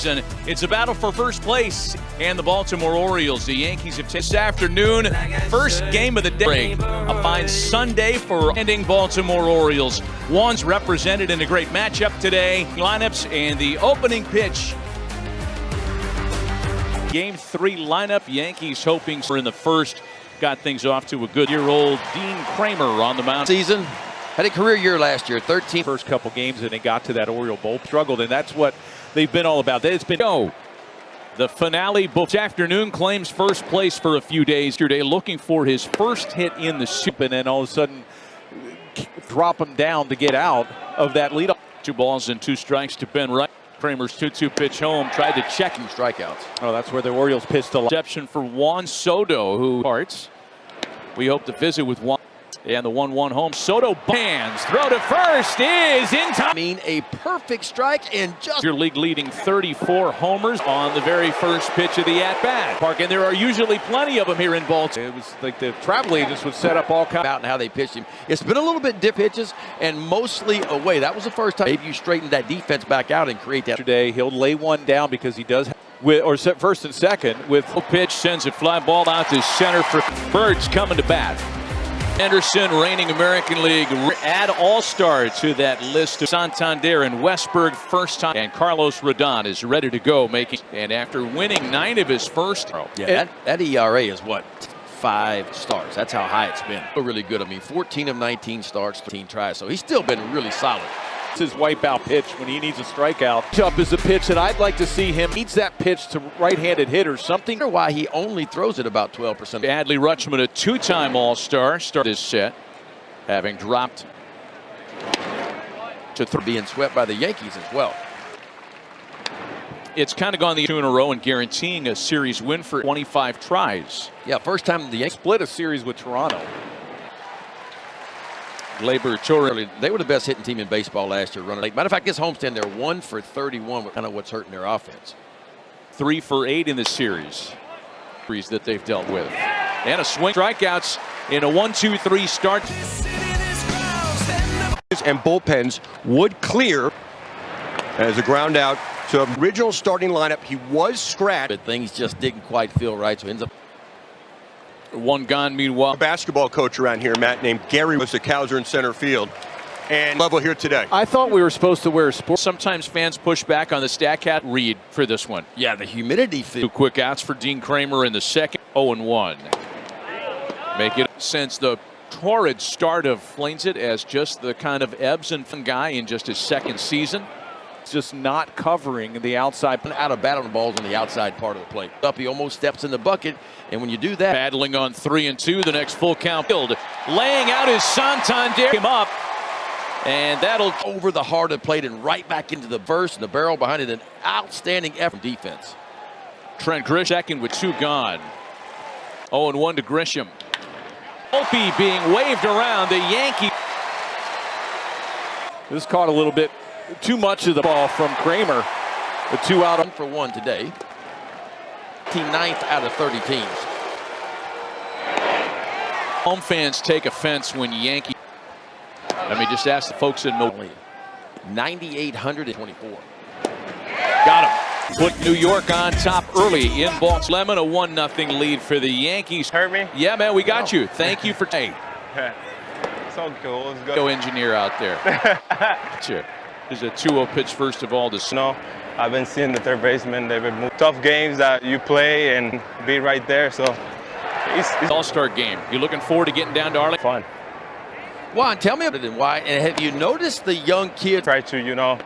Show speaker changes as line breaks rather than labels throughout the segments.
It's a battle for first place, and the Baltimore Orioles. The Yankees have taken this afternoon, first game of the day. A fine Sunday for ending Baltimore Orioles. Juan's represented in a great matchup today. Lineups and the opening pitch. Game 3 lineup. Yankees hoping for in the first. Got things off to a good year-old Dean Kramer on the mound.
Season. Had a career year last year, 13.
First couple games, and they got to that Oriole Bowl. Struggled, and that's what they've been all about. It's been
the finale both afternoon claims first place for a few days today, looking for his first hit in the soup,
and then all of a sudden drop him down to get out of that lead.
2 balls and 2 strikes to Ben Wright. Kramer's 2-2 pitch home, tried to check him.
Strikeouts.
Oh, that's where the Orioles pitched a lot.
Exception for Juan Soto, who parts. We hope to visit with Juan. And the 1-1 home. Soto bands. Throw to first is in time.
I mean, a perfect strike and just.
Your league leading 34 homers on the very first pitch of the at-bat. Park, and there are usually plenty of them here in Baltimore.
It was like the travel agents would set up all kinds.
Out and how they pitched him. It's been a little bit dip pitches and mostly away. That was the first time. Maybe you straighten that defense back out and create that.
Today, he'll lay one down because he does. Or first and second with
pitch sends a fly ball out to center for Birds coming to bat. Anderson, reigning American League, add all-star to that list of Santander and Westberg first time. And Carlos Rodon is ready to go, and after winning 9 of his first.
Yeah, that ERA is what? 5 starts. That's how high it's been. Really good. I mean, 14 of 19 starts, 13 tries. So he's still been really solid.
His wipeout pitch when he needs a strikeout. Up is a pitch that I'd like to see him. Needs that pitch to right-handed hitters. Something.
I wonder why he only throws it about 12%.
Adley Rutschman, a 2-time All-Star, started this set, having dropped to
being swept by the Yankees as well.
It's kind of gone the 2 in a row and guaranteeing a series win for 25 tries.
Yeah, first time the Yankees
split a series with Toronto.
Labor Torre.
They were the best hitting team in baseball last year, running late. Matter of fact, this homestand, they're 1 for 31, kind of what's hurting their offense.
3 for 8 in the series that they've dealt with. And a swing. Strikeouts in a 1-2-3 start.
And bullpens would clear as a ground out to original starting lineup. He was scratched.
But things just didn't quite feel right, so ends up.
1 gone, meanwhile.
A basketball coach around here, Matt, named Gary, was the Cowser in center field. And level here today.
I thought we were supposed to wear sports.
Sometimes fans push back on the StatCat read for this one.
Yeah, the humidity.
2 quick outs for Dean Kramer in the second. 0-1. Make it since the torrid start of Flames it as just the kind of ebbs and flows guy in just his second season.
Just not covering the outside.
Out of bat on the balls on the outside part of the plate. Up, he almost steps in the bucket, and when you do that.
Battling on 3-2, the next full count. Laying out his Santander. Him up, and that'll
over the heart of the plate and right back into the verse and the barrel behind it. An outstanding effort defense.
Trent Grisham second with 2 gone. 0-1 to Grisham. Opie being waved around. The Yankees.
This caught a little bit too much of the ball from Kramer. The 2 out.
1 for 1 today. 9th out of 30 teams.
Home fans take offense when Yankees. Let me just ask the folks in Milwaukee.
9,824.
Got him. Put New York on top early in Baltimore. Lemon, a 1-0 lead for the Yankees.
Heard me?
Yeah, man, we got you. Thank you for taking.
It's all cool. Let's go.
Go engineer out there. Sure. There's a 2-0 pitch first of all to
No, I've been seeing the third baseman. They've been tough games that you play and be right there. So it's
All-Star game. You looking forward to getting down to Arlington?
fun.
Juan, tell me about it and why. And have you noticed the young kids?
Try to,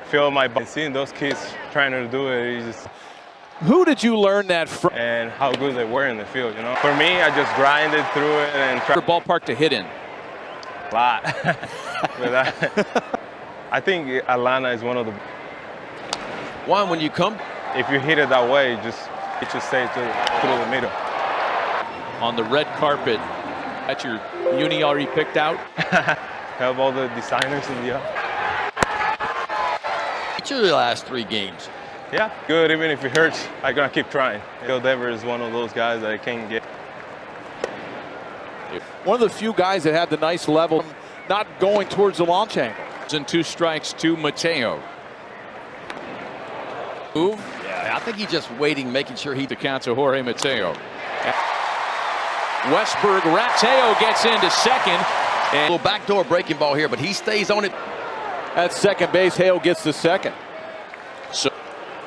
feel my body. Seeing those kids trying to do it, just.
Who did you learn that from?
And how good they were in the field, For me, I just grinded through it and tried.
Ballpark to hit in.
A lot. I think Atlanta is one of the.
Juan, when you come.
If you hit it that way, it just stay through the middle.
On the red carpet, that's your uni already picked out.
Have all the designers in the.
Each of the last 3 games.
Yeah, good. Even if it hurts, I'm gonna keep trying. Phil Devers is one of those guys that I can't get.
One of the few guys that had the nice level, not going towards the launch angle.
And 2 strikes to Mateo. Move.
Yeah, I think he's just waiting, making sure he
To count to Jorge Mateo. Westberg, Mateo gets into second.
a little backdoor breaking ball here, but he stays on it.
At second base, Hale gets the second.
So,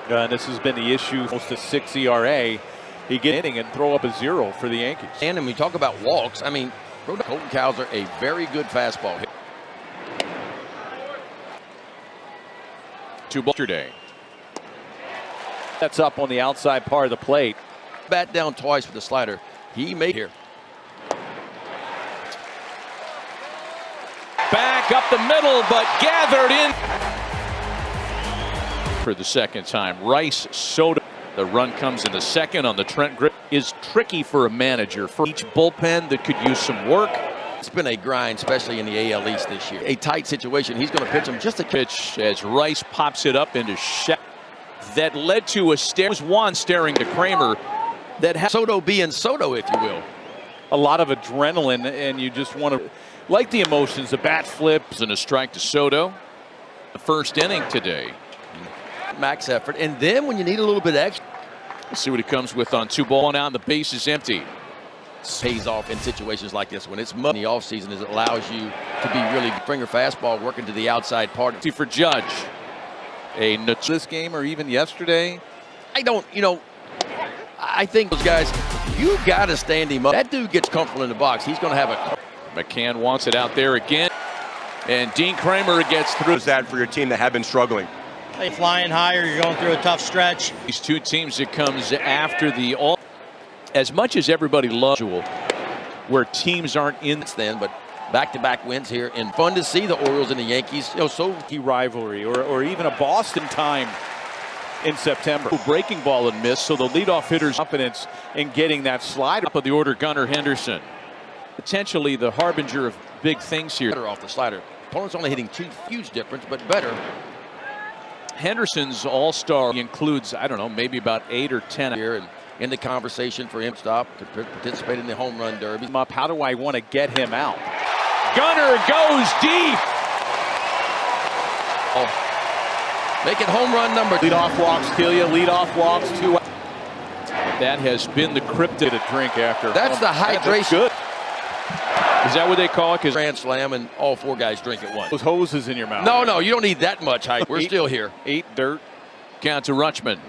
And this has been the issue. Almost a 6 ERA. He get inning and throw up a 0 for the Yankees.
And when we talk about walks, I mean, Colton Cowser, a very good fastball hit.
to Jugde.
That's up on the outside part of the plate.
Bat down twice with the slider. He made here.
Back up the middle, but gathered in for the second time. Rice, Soto. The run comes in the second on the Trent grip. Is tricky for a manager for each bullpen that could use some work.
It's been a grind, especially in the AL East this year. A tight situation. He's going to pitch him just a
Pitch as Rice pops it up into Shep. That led to a stare. Was Juan staring to Kramer. That had
Soto being Soto, if you will.
A lot of adrenaline, and you just want to like the emotions. The bat flips.
and a strike to Soto. The first inning today.
Max effort. And then when you need a little bit extra,
Let's see what he comes with on 2 ball now, and the base is empty.
pays off in situations like this. When it's mud in the offseason, it allows you to be really finger fastball working to the outside part.
For Judge.
This game or even yesterday.
I don't, I think those guys, you got to stand him up. That dude gets comfortable in the box. He's going to have a.
McCann wants it out there again. And Dean Kramer gets through.
Is that for your team that have been struggling?
Hey, flying higher, you're going through a tough stretch.
These two teams that comes after the all. As much as everybody loves where teams aren't in
Then, but back-to-back wins here, and fun to see the Orioles and the Yankees. So
Rivalry or even a Boston time in September.
breaking ball and miss, so the leadoff hitter's
Confidence in getting that slider.
top of the order. Gunnar Henderson, potentially the harbinger of big things here.
better off the slider. Opponent's only hitting 2, huge difference, but better.
Henderson's all-star includes, I don't know, maybe about 8 or 10
Here and in the conversation for him to stop to participate in the home run derby.
Up. How do I want to get him out?
Gunnar goes deep.
Make it home run number 2.
Leadoff walks kill you. Leadoff walks 2.
That has been the cryptid.
A drink after.
That's the hydration.
Good.
Is that what they call it?
Grand slam, and all 4 guys drink at once.
Those hoses in your mouth.
No, you don't need that much height. We're still here.
8 dirt.
Count to Rutschman.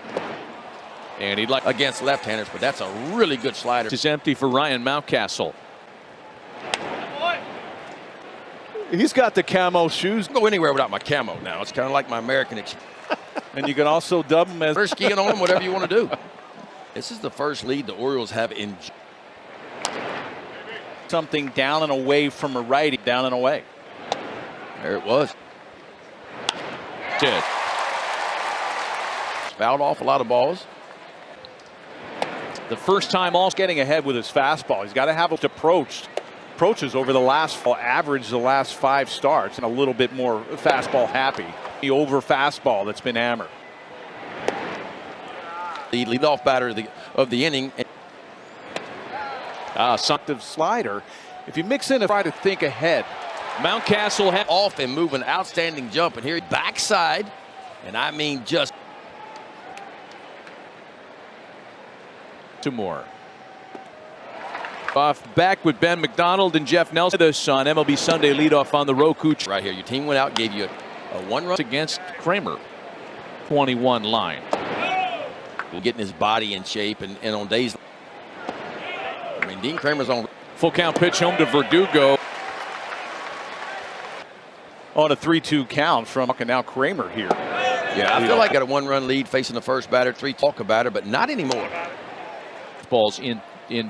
And he'd like
Against left-handers, but that's a really good slider.
is empty for Ryan Mountcastle.
He's got the camo shoes,
Go anywhere without my camo now. It's kind of like my American
and you can also dub him as.
We're skiing on them, whatever you want to do. This is the first lead the Orioles have in.
Something down and away from a righty, down and away.
There it was.
Did.
Fouled off a lot of balls.
The first time all
Getting ahead with his fastball. He's got to have it approaches over the last average the last 5 starts and a little bit more fastball happy. The over fastball that's been hammered.
The leadoff batter of the inning.
Something slider. If you mix in try to think ahead.
Mountcastle had
Off and move an outstanding jump, and here backside, and I mean just.
to more. Off back with Ben McDonald and Jeff Nelson. This on MLB Sunday leadoff on the Roku
Right here, your team went out, gave you a 1-run
against Kramer. 21 line.
getting his body in shape, and on days. I mean, Dean Kramer's on.
Full count pitch home to Verdugo.
On a 3-2 count from now Kramer here.
Yeah, I feel like got a 1-run lead facing the first batter, 3 talk batter, but not anymore.
Balls in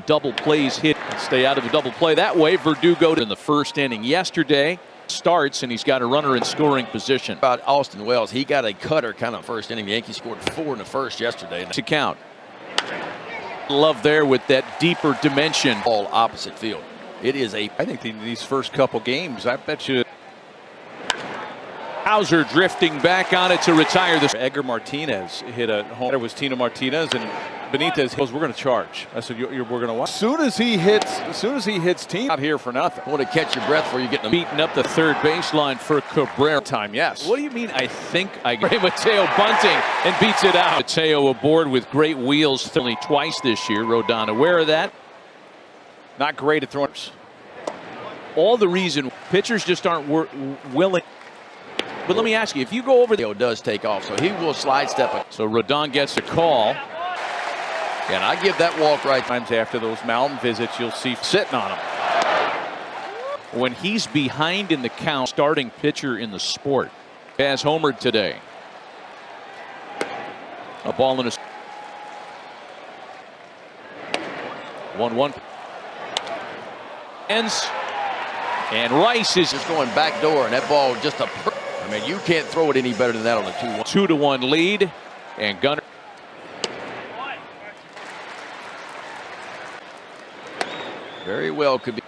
double plays hit. Stay out of the double play that way. Verdugo in the first inning yesterday starts, and he's got a runner in scoring position.
About Austin Wells, he got a cutter kind of first inning. The Yankees scored 4 in the first yesterday.
To count. Love there with that deeper dimension.
All opposite field. It is a.
I think these first couple games, I bet you.
Hauser drifting back on it to retire this.
Edgar Martinez hit a home. It was Tino Martinez, and Benitez goes, we're going to charge. I said, we're going to watch. As soon as he hits team, out here for nothing.
I want to catch your breath before you get them.
Beating up the third baseline for Cabrera.
Time, yes.
What do you mean? I think I get Mateo bunting and beats it out. Mateo aboard with great wheels only twice this year. Rodon aware of that.
Not great at throwing.
All the reason pitchers just aren't willing. But let me ask you, if you go over
Mateo does take off, so he will slide step it.
So Rodon gets a call.
And I give that walk right.
Times after those mountain visits, you'll see sitting on him.
When he's behind in the count, starting pitcher in the sport. As Homerun today. A ball in a 1-1. Ends. And Rice is
just going back door, and that ball just I mean, you can't throw it any better than that on a 2-1.
2-1 lead. And Gunner.
Very well could be.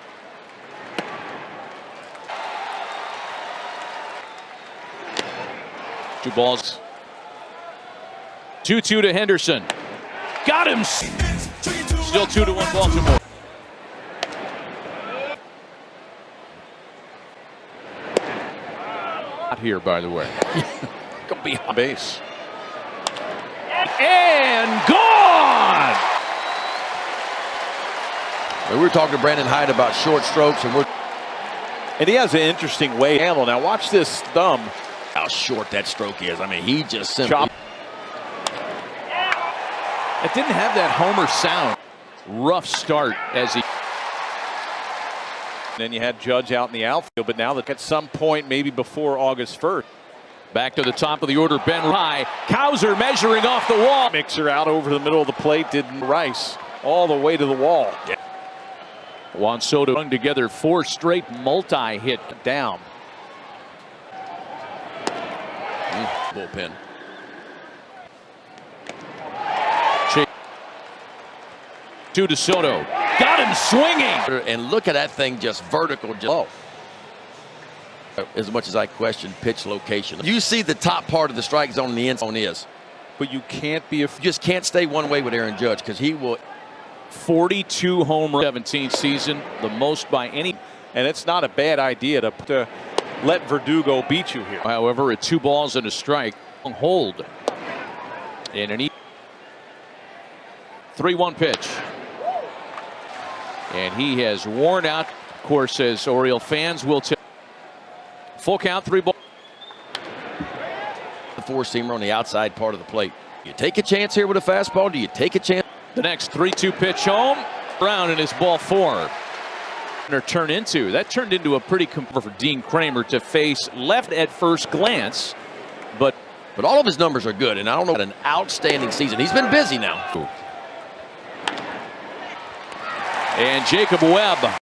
Two balls. 2-2 to Henderson. Got him. Still 2-1 Baltimore. Not here, by the way.
Gonna be on base.
And gone.
We were talking to Brandon Hyde about short strokes,
and he has an interesting way to handle. Now watch this thumb.
How short that stroke is. I mean, he just simply.
It didn't have that homer sound. Rough start as he.
Then you had Judge out in the outfield, but now at some point, maybe before August 1st.
Back to the top of the order, Ben High. Cowser measuring off the wall.
Mixer out over the middle of the plate, did Rice all the way to the wall.
Yeah. Juan Soto hung together 4 straight multi-hit
down.
Bullpen.
Two to Soto. Got him swinging.
And look at that thing just vertical. As much as I question pitch location. You see the top part of the strike zone in the end zone is.
But you can't be
You just can't stay one way with Aaron Judge because he will.
42 home runs 17th season, the most by any.
And it's not a bad idea to let Verdugo beat you here.
However, at 2 balls and a strike, hold. And an 3-1 pitch. And he has worn out, of course, as Oriole fans will tell. Full count, 3 balls.
The 4-seamer on the outside part of the plate. You take a chance here with a fastball. Do you take a chance?
The next 3-2 pitch home. Brown in his ball 4. That turned into a pretty for Dean Kramer to face left at first glance. But
all of his numbers are good, and I don't know, an outstanding season. He's been busy now.
And Jacob Webb